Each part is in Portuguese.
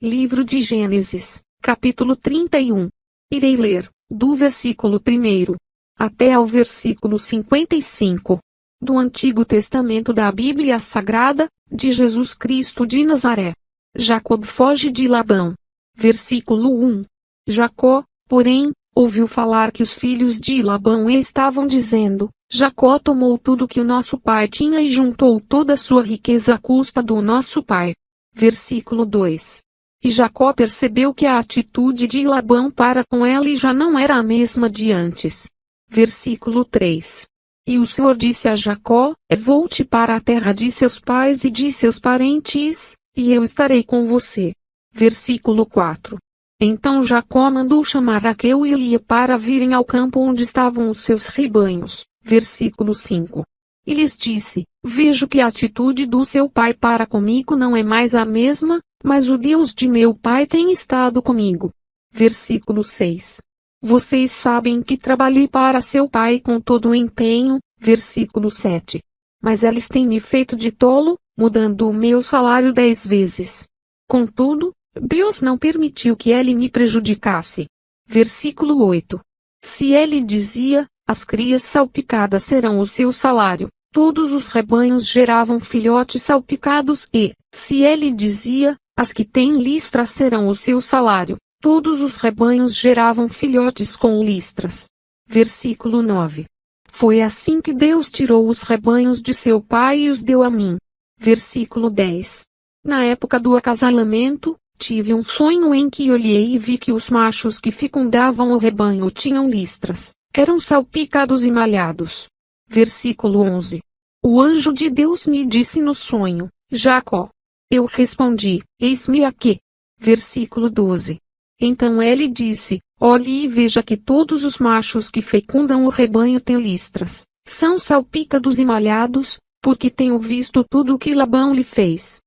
Livro de Gênesis, capítulo 31. Irei ler, do versículo 1 até ao versículo 55, do Antigo Testamento da Bíblia Sagrada, de Jesus Cristo de Nazaré. Jacó foge de Labão. Versículo 1. Jacó, porém, ouviu falar que os filhos de Labão estavam dizendo: Jacó tomou tudo que o nosso pai tinha e juntou toda a sua riqueza à custa do nosso pai. Versículo 2. E Jacó percebeu que a atitude de Labão para com ele já não era a mesma de antes. Versículo 3. E o Senhor disse a Jacó: volte para a terra de seus pais e de seus parentes, e eu estarei com você. Versículo 4. Então Jacó mandou chamar Raquel e Lia para virem ao campo onde estavam os seus rebanhos. Versículo 5. E lhes disse: vejo que a atitude do seu pai para comigo não é mais a mesma, mas o Deus de meu pai tem estado comigo. Versículo 6. Vocês sabem que trabalhei para seu pai com todo o empenho. Versículo 7. Mas eles têm me feito de tolo, mudando o meu salário 10 vezes. Contudo, Deus não permitiu que ele me prejudicasse. Versículo 8. Se ele dizia: as crias salpicadas serão o seu salário, todos os rebanhos geravam filhotes salpicados e, se ele dizia: as que têm listras serão o seu salário, todos os rebanhos geravam filhotes com listras. Versículo 9. Foi assim que Deus tirou os rebanhos de seu pai e os deu a mim. Versículo 10. Na época do acasalamento, tive um sonho em que olhei e vi que os machos que fecundavam o rebanho tinham listras, eram salpicados e malhados. Versículo 11. O anjo de Deus me disse no sonho: Jacó. Eu respondi: eis-me aqui. Versículo 12. Então ele disse: olhe e veja que todos os machos que fecundam o rebanho têm listras, são salpicados e malhados, porque tenho visto tudo o que Labão lhe fez.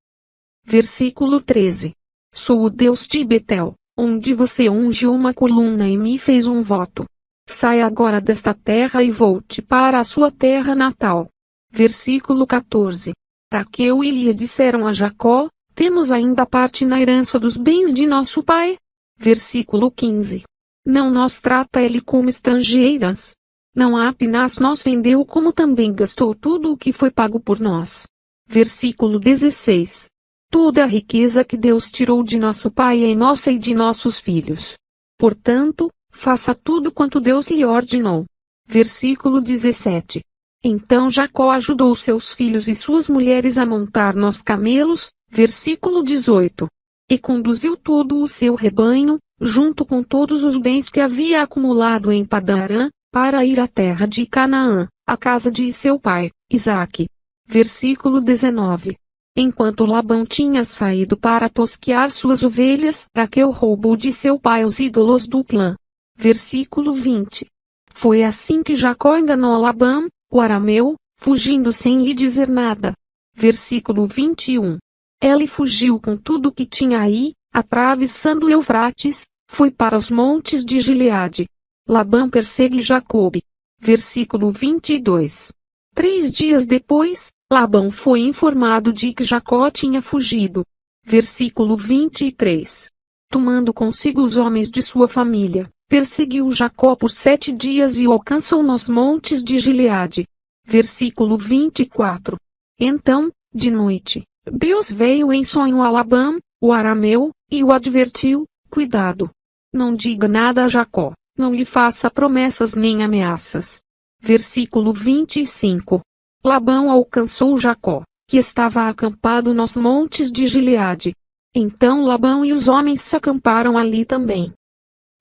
Versículo 13. Sou o Deus de Betel, onde você ungiu uma coluna e me fez um voto. Saia agora desta terra e volte para a sua terra natal. Versículo 14. Raquel e Lia disseram a Jacó: temos ainda parte na herança dos bens de nosso pai. Versículo 15. Não nos trata ele como estrangeiras. Não apenas nos vendeu, como também gastou tudo o que foi pago por nós. Versículo 16. Toda a riqueza que Deus tirou de nosso pai é nossa e de nossos filhos. Portanto, faça tudo quanto Deus lhe ordenou. Versículo 17. Então Jacó ajudou seus filhos e suas mulheres a montar nos camelos. Versículo 18. E conduziu todo o seu rebanho, junto com todos os bens que havia acumulado em Padan-Arã, para ir à terra de Canaã, a casa de seu pai, Isaque. Versículo 19. Enquanto Labão tinha saído para tosquear suas ovelhas, Raquel roubou de seu pai os ídolos do clã. Versículo 20. Foi assim que Jacó enganou Labão, o arameu, fugindo sem lhe dizer nada. Versículo 21. Ele fugiu com tudo o que tinha aí, atravessando o Eufrates, foi para os montes de Gileade. Labão persegue Jacobe. Versículo 22. 3 dias depois, Labão foi informado de que Jacó tinha fugido. Versículo 23. Tomando consigo os homens de sua família, perseguiu Jacó por 7 dias e o alcançou nos montes de Gileade. Versículo 24. Então, de noite, Deus veio em sonho a Labão, o arameu, e o advertiu: cuidado. Não diga nada a Jacó, não lhe faça promessas nem ameaças. Versículo 25. Labão alcançou Jacó, que estava acampado nos montes de Gileade. Então Labão e os homens se acamparam ali também.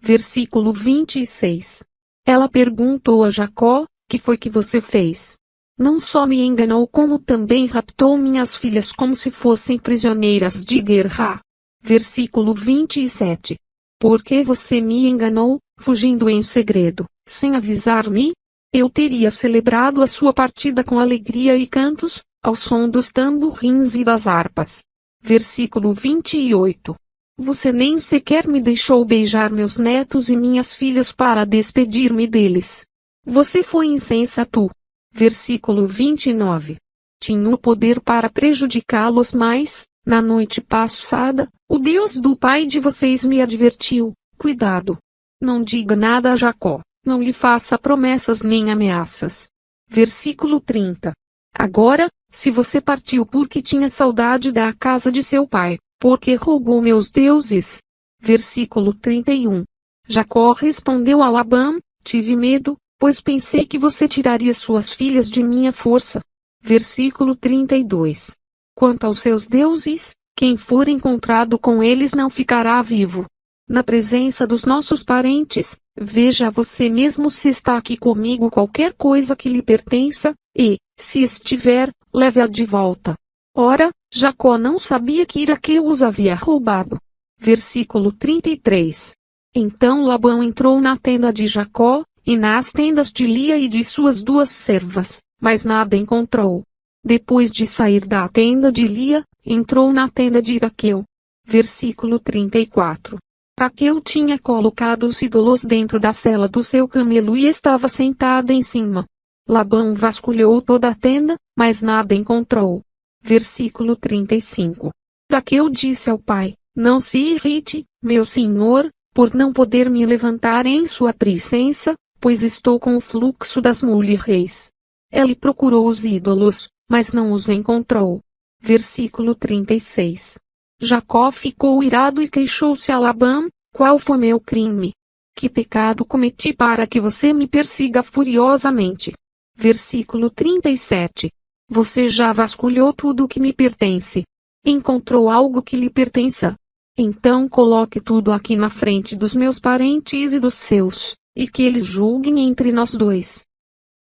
Versículo 26. Ela perguntou a Jacó: que foi que você fez? Não só me enganou, como também raptou minhas filhas como se fossem prisioneiras de guerra. Versículo 27. Por que você me enganou, fugindo em segredo, sem avisar-me? Eu teria celebrado a sua partida com alegria e cantos, ao som dos tamborins e das harpas. Versículo 28. Você nem sequer me deixou beijar meus netos e minhas filhas para despedir-me deles. Você foi insensato. Versículo 29. Tinha o poder para prejudicá-los mais, Na noite passada, o Deus do pai de vocês me advertiu: cuidado. Não diga nada a Jacó, não lhe faça promessas nem ameaças. Versículo 30. Agora, se você partiu porque tinha saudade da casa de seu pai, porque roubou meus deuses. Versículo 31. Jacó respondeu a Labão: tive medo, pois pensei que você tiraria suas filhas de minha força. Versículo 32. Quanto aos seus deuses, quem for encontrado com eles não ficará vivo. Na presença dos nossos parentes, veja você mesmo se está aqui comigo qualquer coisa que lhe pertença, e, se estiver, leve-a de volta. Ora, Jacó não sabia que Raquel os havia roubado. Versículo 33. Então Labão entrou na tenda de Jacó, e nas tendas de Lia e de suas 2 servas, mas nada encontrou. Depois de sair da tenda de Lia, entrou na tenda de Raquel. Versículo 34. Raquel tinha colocado os ídolos dentro da sela do seu camelo e estava sentada em cima. Labão vasculhou toda a tenda, mas nada encontrou. Versículo 35. Raquel disse ao pai: não se irrite, meu senhor, por não poder me levantar em sua presença, pois estou com o fluxo das mulheres. Ela procurou os ídolos, mas não os encontrou. Versículo 36. Jacó ficou irado e queixou-se a Labão: qual foi meu crime? Que pecado cometi para que você me persiga furiosamente? Versículo 37. Você já vasculhou tudo o que me pertence. Encontrou algo que lhe pertença? Então coloque tudo aqui na frente dos meus parentes e dos seus, e que eles julguem entre nós 2.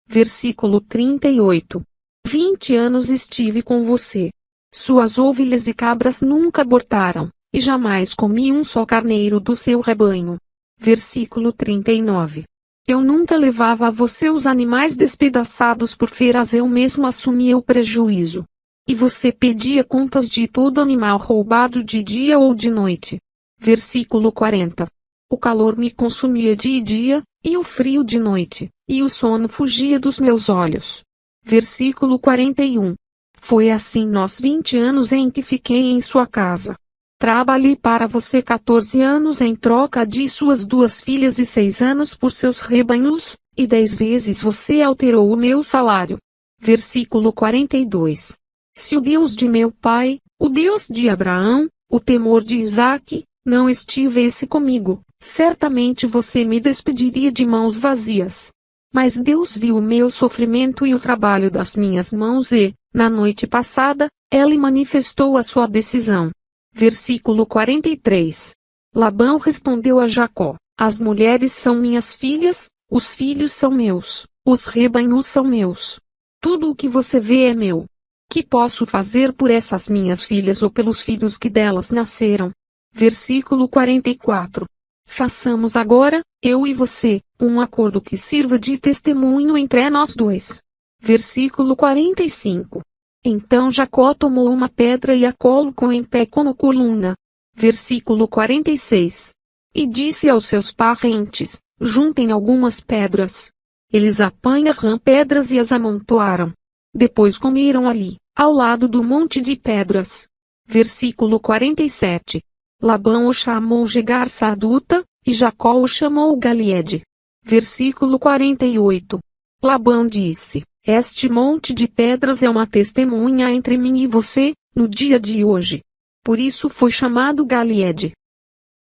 Versículo 38. 20 anos estive com você. Suas ovelhas e cabras nunca abortaram, e jamais comi um só carneiro do seu rebanho. Versículo 39. Eu nunca levava a você os animais despedaçados por feiras, eu mesmo assumia o prejuízo. E você pedia contas de todo animal roubado de dia ou de noite. Versículo 40. O calor me consumia de dia, e o frio de noite, e o sono fugia dos meus olhos. Versículo 41. Foi assim nos 20 anos em que fiquei em sua casa. Trabalhei para você 14 anos em troca de suas 2 filhas e 6 anos por seus rebanhos, e 10 vezes você alterou o meu salário. Versículo 42. Se o Deus de meu pai, o Deus de Abraão, o temor de Isaque, não estivesse comigo, certamente você me despediria de mãos vazias. Mas Deus viu o meu sofrimento e o trabalho das minhas mãos e, na noite passada, Ele manifestou a sua decisão. Versículo 43. Labão respondeu a Jacó: as mulheres são minhas filhas, os filhos são meus, os rebanhos são meus. Tudo o que você vê é meu. Que posso fazer por essas minhas filhas ou pelos filhos que delas nasceram? Versículo 44. Façamos agora, eu e você, um acordo que sirva de testemunho entre nós 2. Versículo 45. Então Jacó tomou uma pedra e a colocou em pé como coluna. Versículo 46. E disse aos seus parentes: juntem algumas pedras. Eles apanharam pedras e as amontoaram. Depois comeram ali, ao lado do monte de pedras. Versículo 47. Labão o chamou Jegar Saduta, e Jacó o chamou Galeede. Versículo 48. Labão disse: este monte de pedras é uma testemunha entre mim e você, no dia de hoje. Por isso foi chamado Galeede.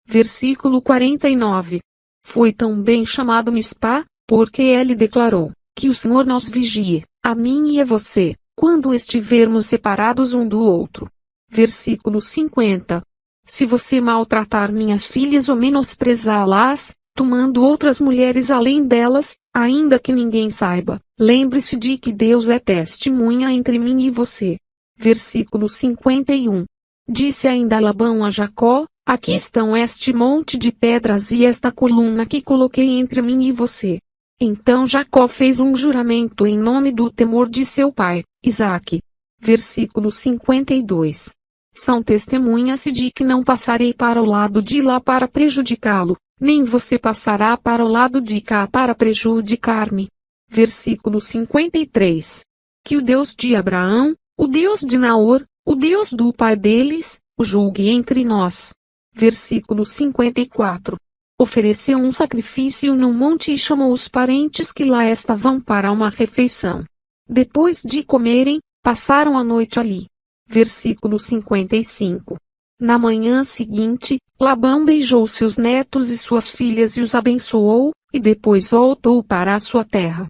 Versículo 49. Foi também chamado Mispá, porque ele declarou: que o Senhor nos vigie, a mim e a você, quando estivermos separados um do outro. Versículo 50. Se você maltratar minhas filhas ou menosprezá-las, tomando outras mulheres além delas, ainda que ninguém saiba, lembre-se de que Deus é testemunha entre mim e você. Versículo 51. Disse ainda Labão a Jacó: aqui estão este monte de pedras e esta coluna que coloquei entre mim e você. Então Jacó fez um juramento em nome do temor de seu pai, Isaque. Versículo 52. São testemunhas de que não passarei para o lado de lá para prejudicá-lo, nem você passará para o lado de cá para prejudicar-me. Versículo 53. Que o Deus de Abraão, o Deus de Naor, o Deus do pai deles, o julgue entre nós. Versículo 54. Ofereceu um sacrifício no monte e chamou os parentes que lá estavam para uma refeição. Depois de comerem, passaram a noite ali. Versículo 55. Na manhã seguinte, Labão beijou seus netos e suas filhas e os abençoou, e depois voltou para a sua terra.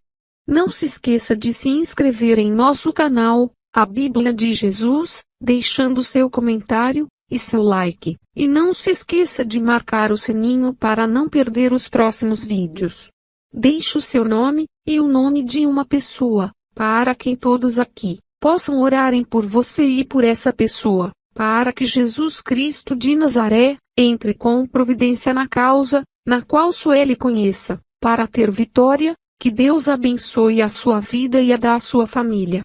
Não se esqueça de se inscrever em nosso canal, A Bíblia de Jesus, deixando seu comentário e seu like. E não se esqueça de marcar o sininho para não perder os próximos vídeos. Deixe o seu nome e o nome de uma pessoa, para que todos aqui possam orarem por você e por essa pessoa, para que Jesus Cristo de Nazaré entre com providência na causa, na qual só Ele conheça, para ter vitória. Que Deus abençoe a sua vida e a da sua família.